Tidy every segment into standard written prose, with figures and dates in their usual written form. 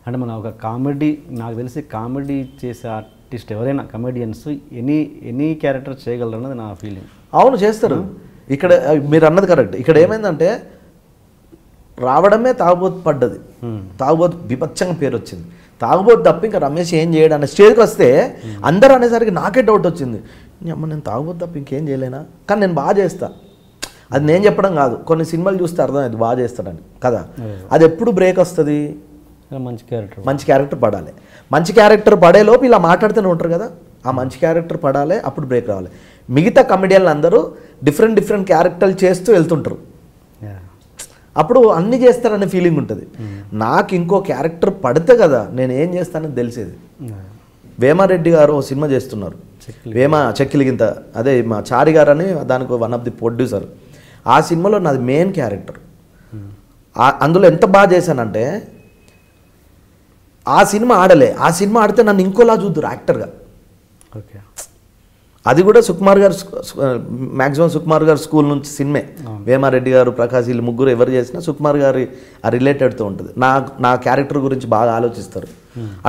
అంటే మన ఒక కామెడీ, నాకు తెలిసి కామెడీ చేసే ఆర్టిస్ట్ ఎవరైనా కమెడియన్స్ ఎనీ క్యారెక్టర్ చేయగలరు అన్నది నా ఫీలింగ్. అవును, చేస్తారు. ఇక్కడ మీరు అన్నది కరెక్ట్. ఇక్కడ ఏమైందంటే రావడమే తాగుబోతు పడ్డది. తాగుబోతు బిభత్సంగా పేరు వచ్చింది. తాగుబోతు తప్ప ఇంకా రమేష్ ఏం చేయడు అనే స్టేజ్కి వస్తే అందరూ అనేసరికి నాకే డౌట్ వచ్చింది, అమ్మ నేను తాగుబోతు తప్ప ఇంకేం చేయలేనా? కానీ నేను బాగా చేస్తా. అది నేను చెప్పడం కాదు, కొన్ని సినిమాలు చూస్తే అర్థమైంది బాగా చేస్తాడని కదా. అది ఎప్పుడు బ్రేక్ వస్తుంది? మంచి క్యారెక్టర్ పడాలి. మంచి క్యారెక్టర్ పడేలోపు ఇలా మాట్లాడుతూనే ఉంటారు కదా, ఆ మంచి క్యారెక్టర్ పడాలి, అప్పుడు బ్రేక్ రావాలి. మిగతా కమెడియన్లు అందరూ డిఫరెంట్ క్యారెక్టర్లు చేస్తూ వెళ్తుంటారు, అప్పుడు అన్నీ చేస్తారనే ఫీలింగ్ ఉంటుంది. నాకు ఇంకో క్యారెక్టర్ పడితే కదా నేను ఏం చేస్తానని తెలిసేది. వేమారెడ్డి గారు ఓ సినిమా చేస్తున్నారు, చెక్కిలిగింత, అదే మా చారి గారు అని దానికి వన్ ఆఫ్ ది ప్రొడ్యూసర్. ఆ సినిమాలో నాది మెయిన్ క్యారెక్టర్. అందులో ఎంత బాగా చేశానంటే ఆ సినిమా ఆడలే, ఆ సినిమా ఆడితే నన్ను ఇంకోలా చూద్దురు యాక్టర్గా. ఓకే, అది కూడా సుకుమార్ గారు, మ్యాక్సిమం సుకుమార్ గారు స్కూల్ నుంచి సినిమే. వేమారెడ్డి గారు, ప్రకాష్, వీళ్ళు ముగ్గురు ఎవరు చేసినా సుకుమార్ గారి ఆ రిలేటెడ్తో ఉంటుంది. నా క్యారెక్టర్ గురించి బాగా ఆలోచిస్తారు.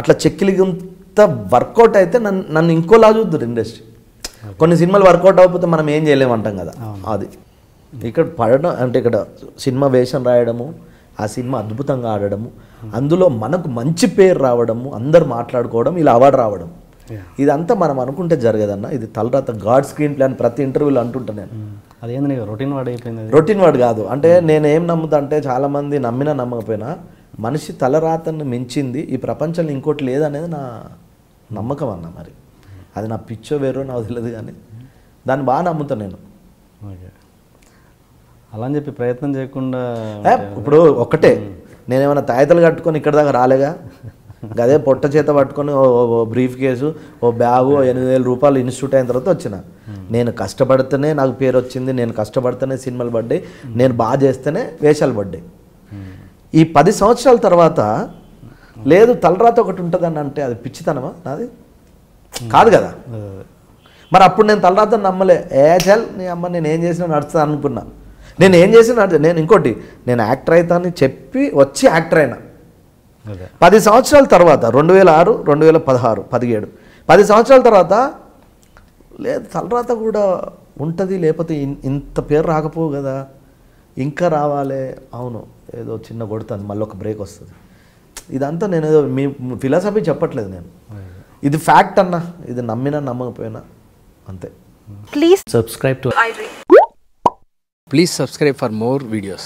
అట్లా చెక్కిలిగంత వర్కౌట్ అయితే నన్ను ఇంకోలా చూద్దురు ఇండస్ట్రీ. కొన్ని సినిమాలు వర్కౌట్ అవ్వకపోతే మనం ఏం చేయలేమంటాం కదా. అది ఇక్కడ పడడం అంటే ఇక్కడ సినిమా వేషం రాయడము, ఆ సినిమా అద్భుతంగా ఆడడము, అందులో మనకు మంచి పేరు రావడము, అందరు మాట్లాడుకోవడం, ఇలా అవార్డు రావడం, ఇదంతా మనం అనుకుంటే జరగదన్న. ఇది తలరాత, గాడ్ స్క్రీన్ ప్లాన్. ప్రతి ఇంటర్వ్యూలో అంటుంటా నేను. అదేంది రొటీన్ వర్డ్ అయిపోయింది. రొటీన్ వర్డ్ కాదు అంటే నేను ఏం నమ్ముతా అంటే, చాలామంది నమ్మినా నమ్మకపోయినా మనిషి తలరాతను మించింది ఈ ప్రపంచంలో ఇంకోటి లేదనేది నా నమ్మకం అన్న. మరి అది నా పిచ్చో వేరో నాకు తెలియదు, కానీ దాన్ని బాగా నమ్ముతాను నేను. ఓకే, అలా అని చెప్పి ప్రయత్నం చేయకుండా ఇప్పుడు ఒక్కటే, నేనేమైనా తాయితలు కట్టుకొని ఇక్కడ దాకా రాలేగా, అదే పొట్ట చేత పట్టుకొని ఓ బ్రీఫ్ కేసు, ఓ బ్యాగు, 8,000 రూపాయలు ఇన్స్టిట్యూట్ అయిన తర్వాత వచ్చిన. నేను కష్టపడితేనే నాకు పేరు వచ్చింది, నేను కష్టపడితేనే సినిమాలు పడ్డాయి, నేను బాగా చేస్తేనే వేషాలు పడ్డాయి. ఈ 10 సంవత్సరాల తర్వాత లేదు తలరాత ఒకటి ఉంటుందని అంటే అది పిచ్చితనమా? నాది కాదు కదా. మరి అప్పుడు నేను తలరాత నమ్మలే. చల్ నీ అమ్మ నేను ఏం చేసినా నడుస్తా అనుకున్నా. నేను ఏం చేసినా నేను ఇంకోటి, నేను యాక్టర్ అవుతానని చెప్పి వచ్చి యాక్టర్ అయినా. 10 సంవత్సరాల తర్వాత 2006, 2016, 17 10 సంవత్సరాల తర్వాత లేదు తలరాత కూడా ఉంటుంది, లేకపోతే ఇంత పేరు రాకపోవు కదా, ఇంకా రావాలి. అవును, ఏదో చిన్న కొడుతుంది, మళ్ళీ ఒక బ్రేక్ వస్తుంది. ఇదంతా నేను ఏదో మీ ఫిలాసఫీ చెప్పట్లేదు నేను, ఇది ఫ్యాక్ట్ అన్న. ఇది నమ్మినా నమ్మకపోయినా అంతే. Please subscribe to iDream. Please subscribe for more videos.